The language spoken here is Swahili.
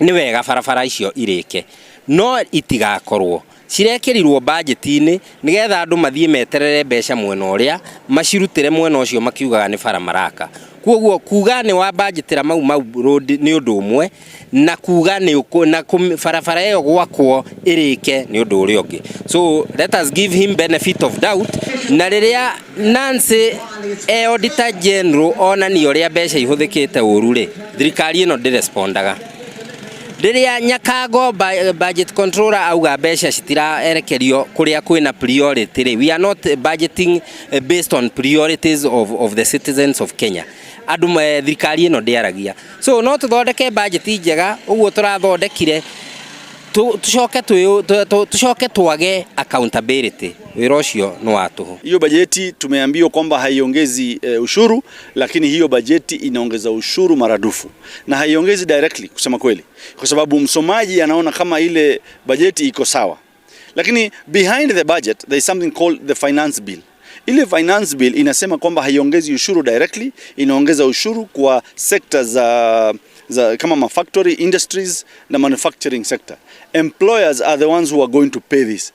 ni wega barabara icio irike no itigakorwo cirekerirwo budget-ini nigetha andu mathie meterere mbeca mwena uria macirutire mwena ucio makiugaga ni bara maraka kuoguo kuga ni wa budgetira mau road ni undu umwe na kuga ni na barabara iyo gwakwo irike ni undu uria ungi so let us give him benefit of doubt na riria Nancy Auditor General ona ni uria mbeca ihuthikite uru ri thirikari ino ndirespondaga riria Nyakango budget controller auga mbeca citiraerekerio kuria kwina priority ri we are not budgeting based on priorities of the citizens of Kenya andu thirikari ino ndiaragia so no tuthondeke budget njega uguo turathondekire tucoke twage accountability wira ucio no watuhu. Hiyo bajeti tumeambiwa kwamba haiongezi ushuru, lakini hiyo bajeti inaongeza ushuru maradufu na haiongezi directly kusema kweli, kwa sababu msomaji anaona kama ile bajeti iko sawa, lakini behind the budget there is something called the finance bill. Ile finance bill inasema kwamba haiongezi ushuru directly, inaongeza ushuru kwa sectors za kama factory industries na manufacturing sector. Employers are the ones who are going to pay this.